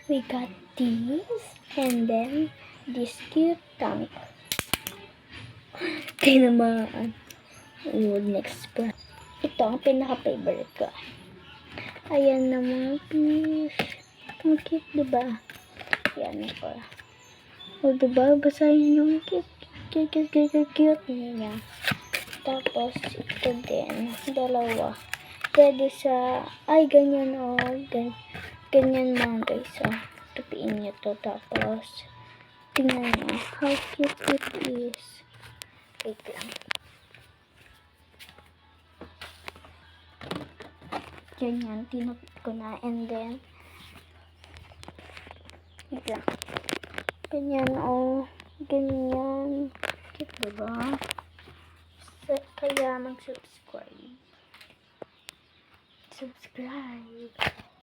we got this, and then this cute tank. Tinamaan. Next pa. Ito ang pinaka-favorite ko. Ayan na mga fish. Ang cute, diba? Ayan ako. O, diba? Basahin yung cute niya. Tapos, ito din. Dalawa. Pwede sa, ay, ganyan o. Ganyan mga guys. O, tupiin nyo to. Tapos, tingnan nyo. How cute it is. Wait lang. Ganyan, tinupit ko na. And then, wait lang. Ganyan o. Ganyan. Cute, diba? Kaya mag-subscribe. Subscribe.